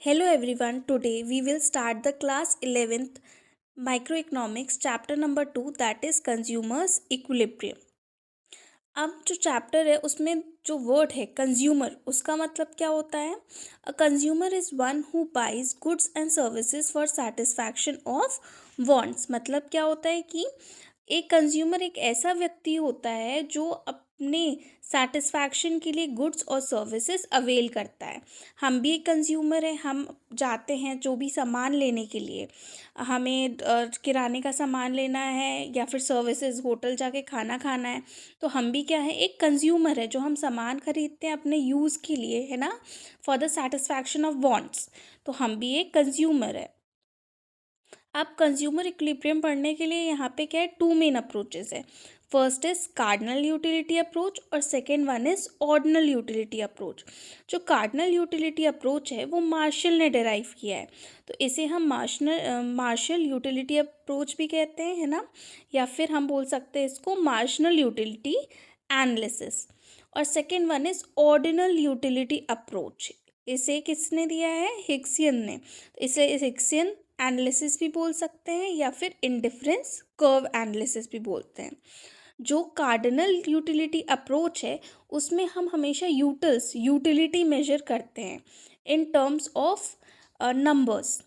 Hello everyone, today we will start the class 11th microeconomics chapter number 2 that is consumers equilibrium. अब जो chapter है उसमें जो word है कंज्यूमर उसका मतलब क्या होता है। A consumer is one who buys goods and services for satisfaction of wants. मतलब क्या होता है कि एक कंज्यूमर एक ऐसा व्यक्ति होता है जो अपने सेटिस्फैक्शन के लिए गुड्स और सर्विसेज अवेल करता है। हम भी एक कंज्यूमर हैं, हम जाते हैं जो भी सामान लेने के लिए, हमें किराने का सामान लेना है या फिर सर्विसेज होटल जाके खाना खाना है, तो हम भी क्या है एक कंज्यूमर है जो हम सामान खरीदते हैं अपने यूज़ के लिए, है ना, for the satisfaction of wants. तो हम भी एक कंज्यूमर है। आप कंज्यूमर इक्विलिब्रियम पढ़ने के लिए यहाँ पे क्या है, टू मेन अप्रोचेस है। First is cardinal utility approach और second one is ordinal utility approach. जो कार्डिनल यूटिलिटी अप्रोच है वो मार्शल ने डिराइव किया है, तो इसे हम मार्शल यूटिलिटी अप्रोच भी कहते हैं, है ना, या फिर हम बोल सकते हैं इसको मार्शनल यूटिलिटी एनालिसिस। और second one is ordinal utility approach. इसे किसने दिया है, हिग्सियन ने। इसे हिग्सियन एनालिसिस भी बोल सकते हैं या फिर इंडिफरेंस कर्व एनालिसिस भी बोलते हैं। जो कार्डिनल यूटिलिटी अप्रोच है उसमें हम हमेशा यूटिलिटी मेजर करते हैं इन टर्म्स ऑफ नंबर्स।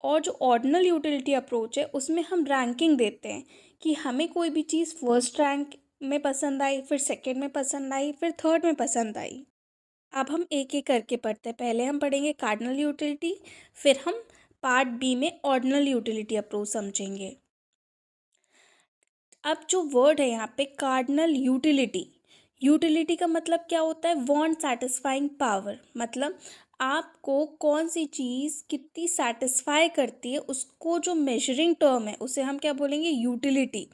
और जो ऑर्डिनल यूटिलिटी अप्रोच है उसमें हम रैंकिंग देते हैं कि हमें कोई भी चीज़ फर्स्ट रैंक में पसंद आई, फिर सेकंड में पसंद आई, फिर थर्ड में पसंद आई। अब हम एक एक करके पढ़ते हैं। पहले हम पढ़ेंगे कार्डिनल यूटिलिटी, फिर हम पार्ट बी में ऑर्डिनल यूटिलिटी अप्रोच समझेंगे। अब जो वर्ड है यहाँ पे कार्डिनल यूटिलिटी, यूटिलिटी का मतलब क्या होता है, वांट सेटिस्फाइंग पावर। मतलब आपको कौन सी चीज़ कितनी सेटिस्फाई करती है उसको जो मेजरिंग टर्म है उसे हम क्या बोलेंगे, यूटिलिटी।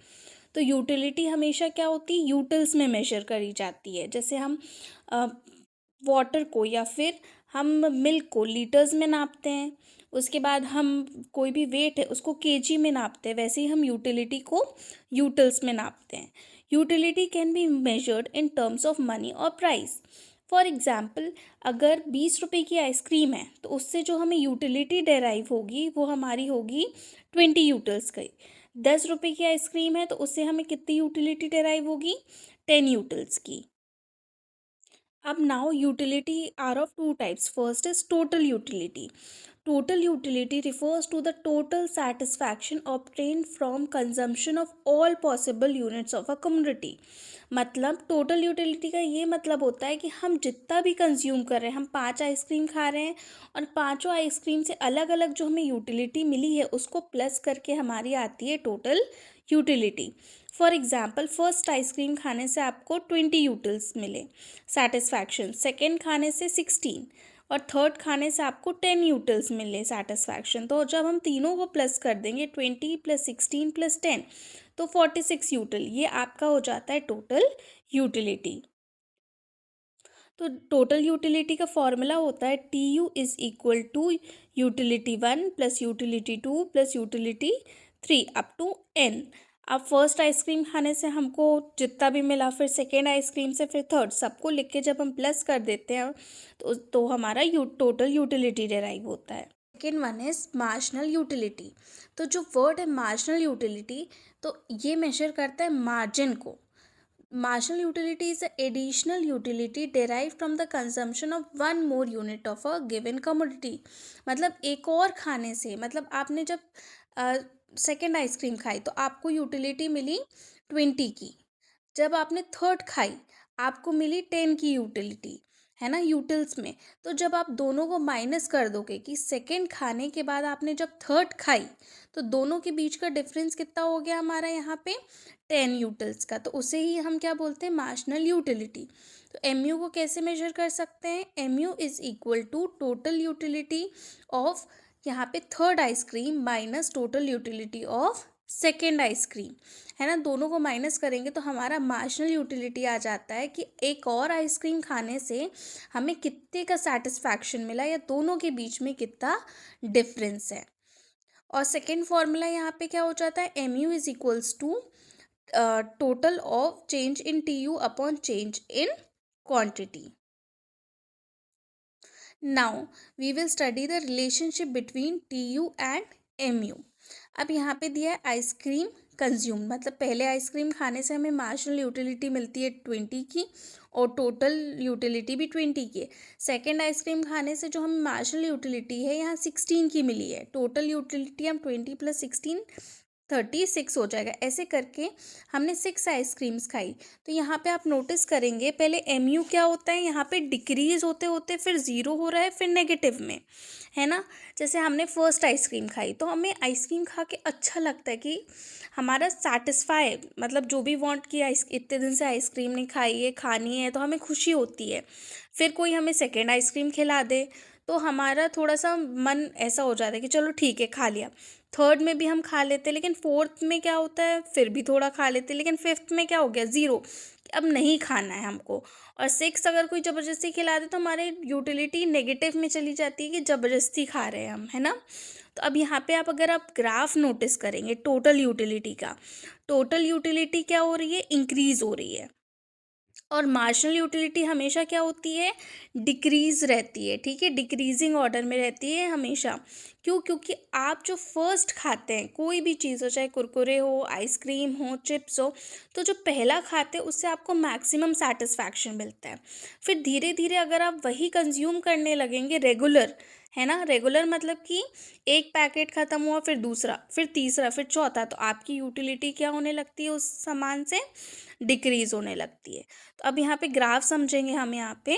तो यूटिलिटी हमेशा क्या होती है, यूटिल्स में मेजर करी जाती है। जैसे हम वाटर को या फिर हम मिल्क को लीटर्स में नापते हैं, उसके बाद हम कोई भी वेट है उसको केजी में नापते हैं, वैसे ही हम यूटिलिटी को यूटिल्स में नापते हैं। Utility can be measured in terms of money और प्राइस। फॉर एग्जाम्पल, अगर 20 रुपये की आइसक्रीम है तो उससे जो हमें यूटिलिटी डेराइव होगी वो हमारी होगी 20 यूटिल्स की। 10 रुपये की आइसक्रीम है तो उससे हमें कितनी यूटिलिटी डेराइव होगी, 10 यूटिल्स की। अब now utility are of two types. First is total utility. Total utility refers to the total satisfaction obtained from consumption of all possible units of a commodity। मतलब total utility का ये मतलब होता है कि हम जितना भी कंज्यूम कर रहे हैं, हम 5 आइसक्रीम खा रहे हैं और पांचों आइसक्रीम से अलग अलग जो हमें यूटिलिटी मिली है उसको प्लस करके हमारी आती है total utility. For example, first ice cream खाने से आपको 20 यूटिल्स मिले सेटिस्फैक्शन, सेकेंड खाने से 16 और थर्ड खाने से आपको 10 यूटिल्स मिले सेटिस्फैक्शन। तो जब हम तीनों को प्लस कर देंगे, 20 + 16 + 10, तो 46 यूटिल, ये आपका हो जाता है टोटल यूटिलिटी। तो टोटल यूटिलिटी का फॉर्मूला होता है TU = utility 1 + utility 2 + utility 3 up to n। अब फर्स्ट आइसक्रीम खाने से हमको जितना भी मिला, फिर सेकेंड आइसक्रीम से, फिर थर्ड, सबको लिख के जब हम प्लस कर देते हैं तो हमारा टोटल यूटिलिटी डेराइव होता है। Second one is marginal utility. तो जो वर्ड है मार्जिनल यूटिलिटी, तो ये मेजर करता है मार्जिन को। Marginal utility is an additional utility derived from the consumption of one more unit of a given commodity। मतलब एक और खाने से, मतलब आपने जब सेकेंड आइसक्रीम खाई तो आपको यूटिलिटी मिली 20 की। जब आपने थर्ड खाई आपको मिली 10 की यूटिलिटी, है ना, यूटिल्स में। तो जब आप दोनों को माइनस कर दोगे कि सेकेंड खाने के बाद आपने जब थर्ड खाई तो दोनों के बीच का डिफरेंस कितना हो गया हमारा यहाँ पे, 10 यूटिल्स का। तो उसे ही हम क्या बोलते हैं, मार्जिनल यूटिलिटी। तो एमयू को कैसे मेजर कर सकते हैं, एमयू = टोटल यूटिलिटी ऑफ यहाँ पे third ice cream minus total utility of second ice cream, है ना। दोनों को माइनस करेंगे तो हमारा मार्जिनल यूटिलिटी आ जाता है कि एक और आइसक्रीम खाने से हमें कितने का सेटिस्फैक्शन मिला या दोनों के बीच में कितना डिफरेंस है। और सेकेंड फॉर्मूला यहाँ पे क्या हो जाता है, MU = total of change in TU upon change in quantity. Now we will study the relationship between TU and MU। अब यहाँ पे दिया है आइसक्रीम कंज्यूम, मतलब पहले आइसक्रीम खाने से हमें मार्जिनल यूटिलिटी मिलती है 20 की और टोटल यूटिलिटी भी 20 की है। सेकेंड आइसक्रीम खाने से जो हमें मार्जिनल यूटिलिटी है यहाँ 16 की मिली है। टोटल यूटिलिटी हम 20 + 16 36 हो जाएगा। ऐसे करके हमने 6 आइसक्रीम्स खाई। तो यहाँ पे आप नोटिस करेंगे पहले MU क्या होता है, यहाँ पे डिक्रीज होते होते फिर ज़ीरो हो रहा है, फिर नेगेटिव में, है ना। जैसे हमने फर्स्ट आइसक्रीम खाई तो हमें आइसक्रीम खा के अच्छा लगता है कि हमारा सेटिस्फाई, मतलब जो भी वांट कि इतने दिन से आइसक्रीम नहीं खाई है, खानी है, तो हमें खुशी होती है। फिर कोई हमें सेकेंड आइसक्रीम खिला दे तो हमारा थोड़ा सा मन ऐसा हो जाता है कि चलो ठीक है खा लिया। थर्ड में भी हम खा लेते हैं, लेकिन फोर्थ में क्या होता है फिर भी थोड़ा खा लेते हैं, लेकिन फिफ्थ में क्या हो गया ज़ीरो, अब नहीं खाना है हमको। और सिक्स अगर कोई ज़बरदस्ती खिला दे तो हमारे यूटिलिटी नेगेटिव में चली जाती है कि ज़बरदस्ती खा रहे हैं हम, है ना। तो अब यहाँ पे अगर आप ग्राफ नोटिस करेंगे टोटल यूटिलिटी का, टोटल यूटिलिटी क्या हो रही है, इंक्रीज़ हो रही है। और मार्जिनल यूटिलिटी हमेशा क्या होती है, डिक्रीज़ रहती है, ठीक है, डिक्रीजिंग ऑर्डर में रहती है हमेशा। क्यों? क्योंकि आप जो फर्स्ट खाते हैं कोई भी चीज़ हो, चाहे कुरकुरे हो, आइसक्रीम हो, चिप्स हो, तो जो पहला खाते हैं उससे आपको मैक्सिमम सेटिस्फैक्शन मिलता है। फिर धीरे धीरे अगर आप वही कंज्यूम करने लगेंगे रेगुलर, है ना, रेगुलर मतलब कि एक पैकेट ख़त्म हुआ फिर दूसरा, फिर तीसरा, फिर चौथा, तो आपकी यूटिलिटी क्या होने लगती है उस सामान से, डिक्रीज़ होने लगती है। तो अब यहाँ पे ग्राफ समझेंगे हम यहाँ पे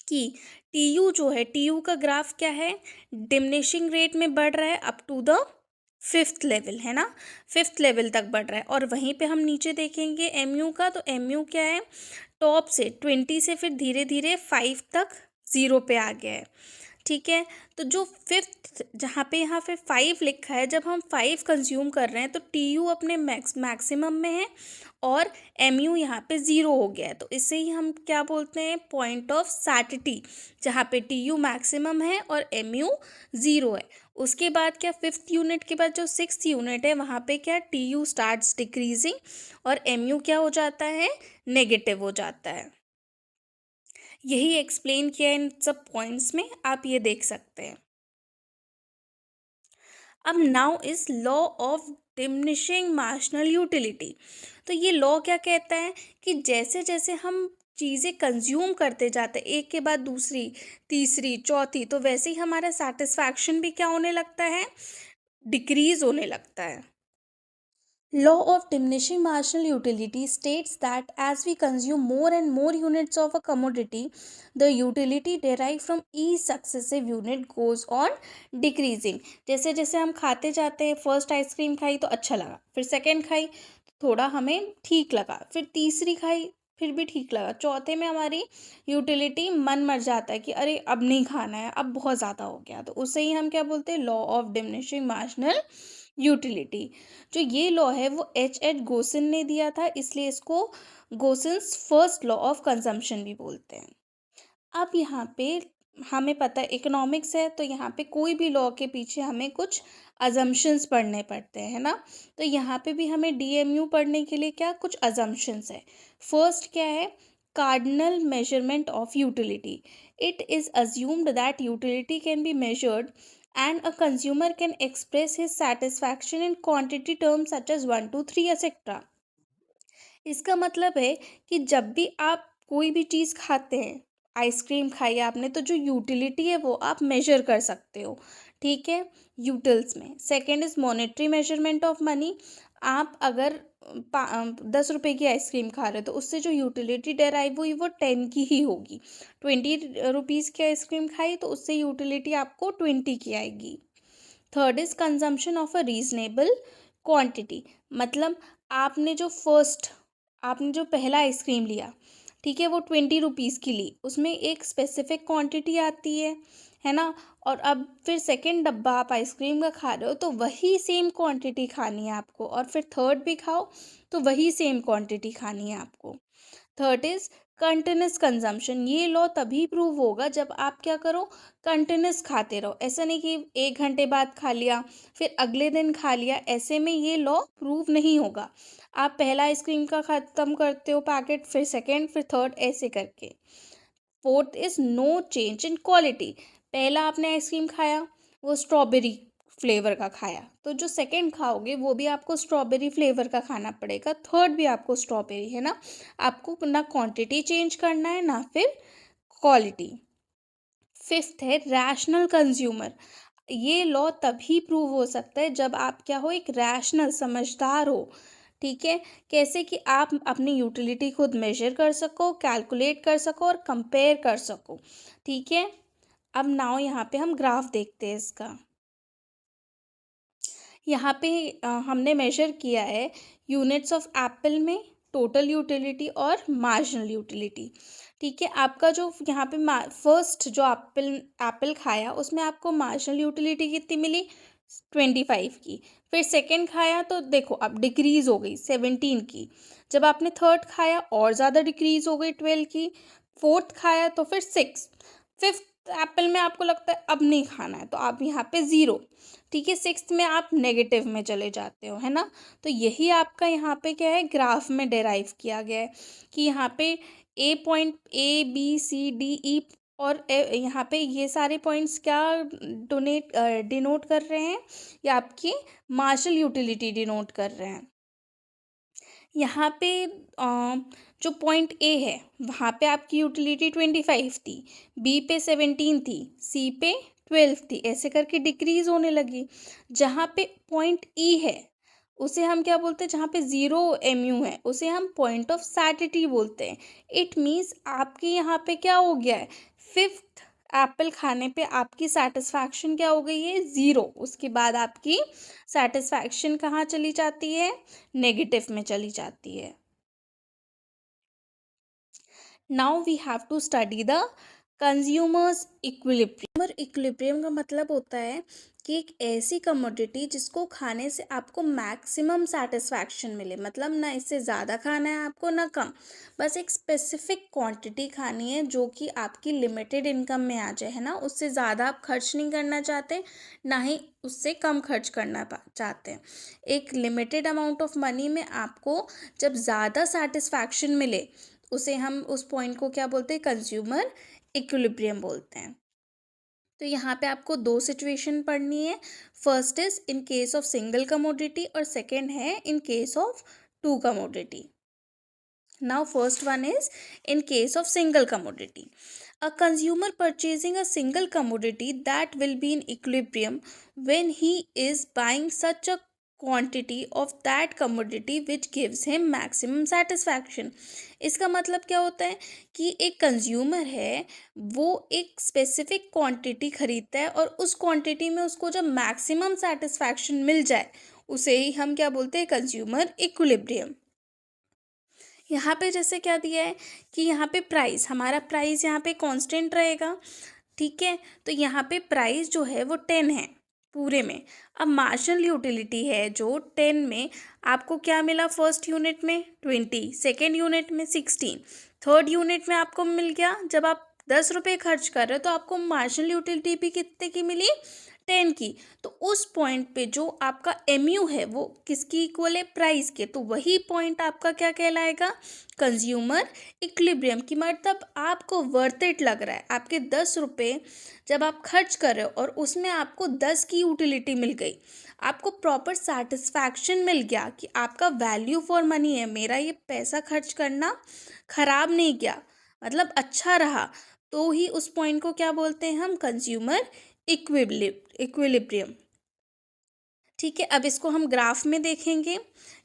कि TU जो है, TU का ग्राफ क्या है, डिमिनिशिंग रेट में बढ़ रहा है up to the fifth level, है ना, फिफ्थ लेवल तक बढ़ रहा है। और वहीं पे हम नीचे देखेंगे MU का, तो MU क्या है, टॉप से 20 से फिर धीरे धीरे 5 तक ज़ीरो पे आ गया है, ठीक है। तो जो फिफ्थ जहाँ पे यहाँ पे 5 लिखा है, जब हम 5 कंज्यूम कर रहे हैं तो TU अपने मैक्सिमम में है और MU यहाँ पे ज़ीरो हो गया है। तो इसे ही हम क्या बोलते हैं, पॉइंट ऑफ सैटिटी, जहाँ पे TU मैक्सिमम है और MU ज़ीरो है। उसके बाद क्या, फिफ्थ यूनिट के बाद जो सिक्स्थ यूनिट है वहाँ पे क्या, TU स्टार्ट्स डिक्रीजिंग और MU क्या हो जाता है, नेगेटिव हो जाता है। यही एक्सप्लेन किया है इन सब पॉइंट्स में, आप ये देख सकते हैं। अब now is law of diminishing marginal utility. तो ये लॉ क्या कहता है कि जैसे जैसे हम चीज़ें कंज्यूम करते जाते हैं एक के बाद दूसरी, तीसरी, चौथी, तो वैसे ही हमारा सेटिस्फैक्शन भी क्या होने लगता है, डिक्रीज होने लगता है। Law of diminishing marginal utility states that as we consume more and more units of a commodity, the utility derived from each successive unit goes on decreasing। जैसे जैसे हम खाते जाते हैं, फर्स्ट आइसक्रीम खाई तो अच्छा लगा, फिर सेकंड खाई तो थोड़ा हमें ठीक लगा, फिर तीसरी खाई फिर भी ठीक लगा, चौथे में हमारी यूटिलिटी मन मर जाता है कि अरे अब नहीं खाना है, अब बहुत ज़्यादा हो गया, तो उसे ही हम क्या बोलते हैं, law of diminishing marginal utility. जो ये लॉ है वो H गोसिन ने दिया था, इसलिए इसको गोसिन्स फर्स्ट लॉ ऑफ कंजम्पशन भी बोलते हैं। अब यहाँ पे हमें पता है इकोनॉमिक्स है, तो यहाँ पे कोई भी लॉ के पीछे हमें कुछ अजम्पशंस पढ़ने पड़ते हैं, है ना। तो यहाँ पे भी हमें DMU पढ़ने के लिए क्या कुछ अजम्पशंस है। फर्स्ट क्या है, cardinal measurement of utility. It is assumed that utility can be measured and a consumer can express his satisfaction in quantity terms such as 1 2 3 etc। इसका मतलब है कि जब भी आप कोई भी चीज़ खाते हैं, आइसक्रीम खाई आपने, तो जो यूटिलिटी है वो आप मेजर कर सकते हो, ठीक है, यूटिल्स में। Second is monetary measurement of money. आप अगर 10 रुपए की आइसक्रीम खा रहे हो तो उससे जो यूटिलिटी डेराइव हुई वो 10 की ही होगी। 20 रुपीज़ की आइसक्रीम खाई तो उससे यूटिलिटी आपको 20 की आएगी। Third is consumption of a reasonable quantity. मतलब आपने जो पहला आइसक्रीम लिया, ठीक है, वो 20 रुपीज़ की ली, उसमें एक स्पेसिफिक क्वांटिटी आती है ना। और अब फिर सेकंड डब्बा आप आइसक्रीम का खा रहे हो तो वही सेम क्वांटिटी खानी है आपको, और फिर थर्ड भी खाओ तो वही सेम क्वांटिटी खानी है आपको। Third is continuous consumption. ये लॉ तभी प्रूव होगा जब आप क्या करो, कंटिन्यूस खाते रहो। ऐसा नहीं कि 1 घंटे बाद खा लिया फिर अगले दिन खा लिया, ऐसे में ये लॉ प्रूव नहीं होगा। आप पहला आइसक्रीम का ख़त्म करते हो पैकेट, फिर सेकंड, फिर थर्ड, ऐसे करके। Fourth is no change in quality. पहला आपने आइसक्रीम खाया वो स्ट्रॉबेरी फ्लेवर का खाया, तो जो सेकंड खाओगे वो भी आपको स्ट्रॉबेरी फ्लेवर का खाना पड़ेगा, थर्ड भी आपको स्ट्रॉबेरी, है ना। आपको ना क्वांटिटी चेंज करना है ना फिर क्वालिटी। फिफ्थ है रैशनल कंज्यूमर। ये लॉ तभी प्रूव हो सकता है जब आप क्या हो, एक रैशनल समझदार हो। ठीक है, कैसे कि आप अपनी यूटिलिटी खुद मेजर कर सको, कैलकुलेट कर सको और कंपेयर कर सको। ठीक है, अब नाउ यहाँ पे हम ग्राफ देखते हैं इसका। यहाँ पे हमने मेजर किया है यूनिट्स ऑफ एप्पल में, टोटल यूटिलिटी और मार्जिनल यूटिलिटी। ठीक है, आपका जो यहाँ पे फर्स्ट जो एप्पल एप्पल खाया उसमें आपको मार्जिनल यूटिलिटी कितनी मिली, 25 की। फिर सेकंड खाया तो देखो अब डिक्रीज हो गई 17 की। जब आपने थर्ड खाया और ज़्यादा डिक्रीज हो गई 12 की। फोर्थ खाया तो फिर 6। फिफ्थ एप्पल में आपको लगता है अब नहीं खाना है तो आप यहाँ पे 0। ठीक है, सिक्स्थ में आप नेगेटिव में चले जाते हो, है ना। तो यही आपका यहाँ पे क्या है, ग्राफ में डेराइव किया गया है कि यहाँ पे ए पॉइंट ABCDE और यहाँ पे ये सारे पॉइंट्स क्या डिनोट कर रहे हैं, ये आपकी मार्शल यूटिलिटी डिनोट कर रहे हैं। यहाँ पे जो पॉइंट ए है वहाँ पे आपकी यूटिलिटी 25 थी, बी पे 17 थी, सी पे 12 थी, ऐसे करके डिक्रीज होने लगी। जहाँ पे पॉइंट ई है उसे हम क्या बोलते हैं, जहाँ पे 0 MU है उसे हम पॉइंट ऑफ सैटिटी बोलते हैं। इट मीन्स आपके यहाँ पे क्या हो गया है, फिफ्थ एप्पल खाने पे आपकी सेटिस्फैक्शन क्या हो गई है, 0। उसके बाद आपकी सेटिस्फैक्शन कहाँ चली जाती है, नेगेटिव में चली जाती है। Now we have to study the consumer's equilibrium. Equilibrium का मतलब होता है कि एक ऐसी कमोडिटी जिसको खाने से आपको मैक्सिमम सेटिस्फैक्शन मिले, मतलब ना इससे ज़्यादा खाना है आपको ना कम, बस एक स्पेसिफिक क्वांटिटी खानी है जो कि आपकी लिमिटेड इनकम में आ जाए, है ना। उससे ज़्यादा आप खर्च नहीं करना चाहते, ना ही उससे कम खर्च करना चाहते हैं। एक लिमिटेड अमाउंट ऑफ मनी में आपको जब ज़्यादा सेटिस्फैक्शन मिले उसे हम उस पॉइंट को क्या बोलते हैं, कंज्यूमर इक्विलिब्रियम बोलते हैं। तो यहाँ पे आपको दो सिचुएशन पढ़नी है। First is in case of single commodity और सेकंड है in case of two commodity. Now, first one is in case of single commodity. A consumer purchasing a single commodity that will be in equilibrium when he is buying such a quantity of that commodity which gives him maximum satisfaction. इसका मतलब क्या होता है कि एक consumer है वो एक स्पेसिफिक क्वांटिटी खरीदता है और उस क्वांटिटी में उसको जब मैक्सिमम सेटिस्फैक्शन मिल जाए उसे ही हम क्या बोलते हैं, कंज्यूमर इक्विलिब्रियम। यहाँ पे जैसे क्या दिया है कि यहाँ पे प्राइस, हमारा प्राइस यहाँ पे कांस्टेंट रहेगा। ठीक है, तो यहाँ पे प्राइस जो है वो 10 है पूरे में। अब मार्जिनल यूटिलिटी है जो 10 में आपको क्या मिला, फर्स्ट यूनिट में 20, सेकेंड यूनिट में 16, थर्ड यूनिट में आपको मिल गया, जब आप 10 रुपये खर्च कर रहे हो तो आपको मार्जिनल यूटिलिटी भी कितने की मिली, 10 की। तो उस पॉइंट पे जो आपका MU है वो किसकी इक्वल है, प्राइस के, तो वही पॉइंट आपका क्या कहलाएगा, कंज्यूमर इक्विलिब्रियम की। मतलब आपको वर्थ इट लग रहा है, आपके 10 रुपये जब आप खर्च कर रहे हो और उसमें आपको 10 की यूटिलिटी मिल गई, आपको प्रॉपर सेटिस्फैक्शन मिल गया कि आपका वैल्यू फॉर मनी है, मेरा ये पैसा खर्च करना खराब नहीं गया, मतलब अच्छा रहा, तो ही उस पॉइंट को क्या बोलते हैं हम, कंज्यूमर इक्विलिब्रियम। ठीक है, अब इसको हम ग्राफ में देखेंगे।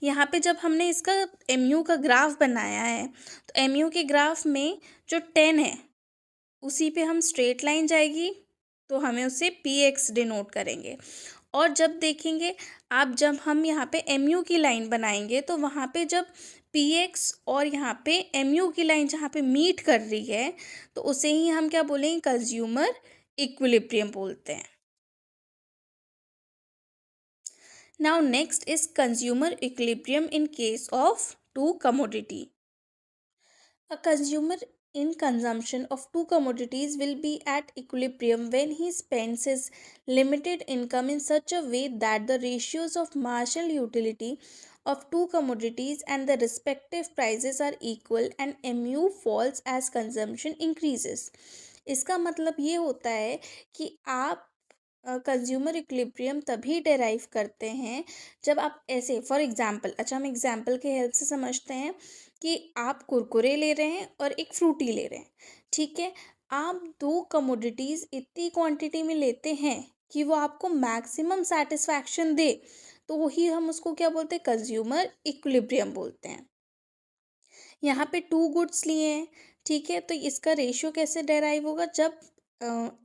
यहाँ पे जब हमने इसका MU का ग्राफ बनाया है तो MU के ग्राफ में जो 10 है उसी पे हम स्ट्रेट लाइन जाएगी तो हमें उसे PX डिनोट करेंगे। और जब देखेंगे आप, जब हम यहाँ पे MU की लाइन बनाएंगे तो वहाँ पे जब PX और यहाँ पे MU की लाइन जहाँ पे मीट कर रही है तो उसे ही हम क्या बोलेंगे, कंज्यूमर इक्विलिब्रियम बोलते हैं। Now next is consumer equilibrium in case of two commodity. A consumer in consumption of two commodities will be at equilibrium when he spends his limited income in such a way that the ratios of marginal utility of two commodities and the respective prices are equal and mu falls as consumption increases। इसका मतलब ये होता है कि आप consumer equilibrium तभी derive करते हैं जब आप ऐसे फॉर एग्जांपल, अच्छा हम एग्जांपल के हेल्प से समझते हैं कि आप कुरकुरे ले रहे हैं और एक फ्रूटी ले रहे हैं, ठीक है। आप दो कमोडिटीज़ इतनी क्वांटिटी में लेते हैं कि वो आपको मैक्सिमम सेटिस्फैक्शन दे, तो वही हम उसको क्या बोलते हैं, कंज्यूमर इक्विलिब्रियम बोलते हैं। यहाँ पे टू गुड्स लिए हैं, ठीक है, तो इसका रेशियो कैसे डेराइव होगा, जब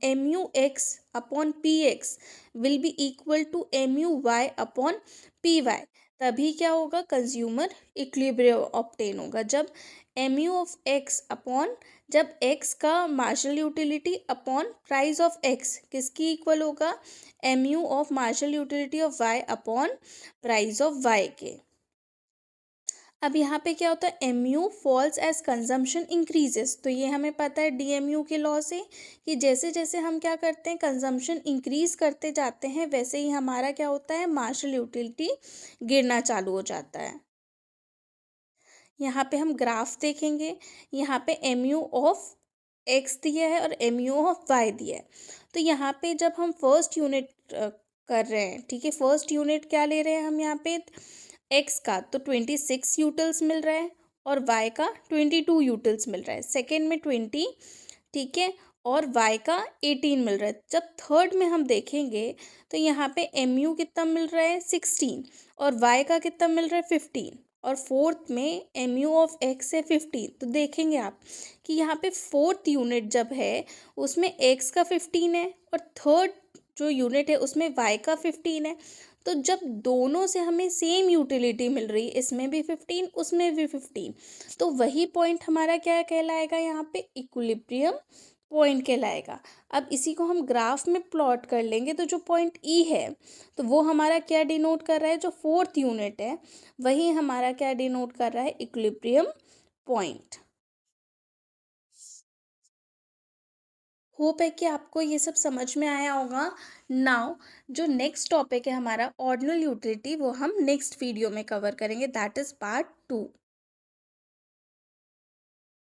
M U X upon P X will be equal to M U Y upon P Y, तभी क्या होगा, कंज्यूमर इक्विलिब्रियम ऑब्टेन होगा। जब M U of X upon, जब एक्स का marginal utility upon price of X किसकी equal होगा, M U of marginal utility of Y upon price of Y के। अब यहाँ पे क्या होता है, M U falls as consumption increases, तो ये हमें पता है डीएमयू के लॉ से कि जैसे जैसे हम क्या करते हैं, कंजम्पशन इंक्रीज करते जाते हैं, वैसे ही हमारा क्या होता है, मार्जिनल यूटिलिटी गिरना चालू हो जाता है। यहाँ पे हम ग्राफ देखेंगे, यहाँ पे एम यू ऑफ एक्स दिया है और एम यू ऑफ वाई दिया है। तो यहाँ पे जब हम फर्स्ट यूनिट कर रहे हैं, ठीक है, फर्स्ट यूनिट क्या ले रहे हैं हम यहाँ पे, एक्स का तो 26 यूटिल्स मिल रहा है और वाई का 22 यूटिल्स मिल रहा है, सेकेंड में 20, ठीक है, और वाई का 18 मिल रहा है। जब थर्ड में हम देखेंगे तो यहाँ पे एम यू कितना मिल रहा है, 16, और वाई का कितना मिल रहा है, 15, और फोर्थ में एम यू ऑफ एक्स है 15। तो देखेंगे आप कि यहाँ पे फोर्थ यूनिट जब है उसमें एक्स का 15 है और थर्ड जो यूनिट है उसमें वाई का 15 है। तो जब दोनों से हमें सेम यूटिलिटी मिल रही है, इसमें भी 15 उसमें भी 15, तो वही पॉइंट हमारा क्या कहलाएगा, यहाँ पे इक्विलिब्रियम पॉइंट कहलाएगा। अब इसी को हम ग्राफ में प्लॉट कर लेंगे तो जो पॉइंट ई है तो वो हमारा क्या डिनोट कर रहा है, जो फोर्थ यूनिट है वही हमारा क्या डिनोट कर रहा है, इक्विलिब्रियम पॉइंट। होप है कि आपको ये सब समझ में आया होगा। नाउ जो नेक्स्ट टॉपिक है हमारा ऑर्डिनल यूटिलिटी, वो हम नेक्स्ट वीडियो में कवर करेंगे, दैट इज़ पार्ट 2।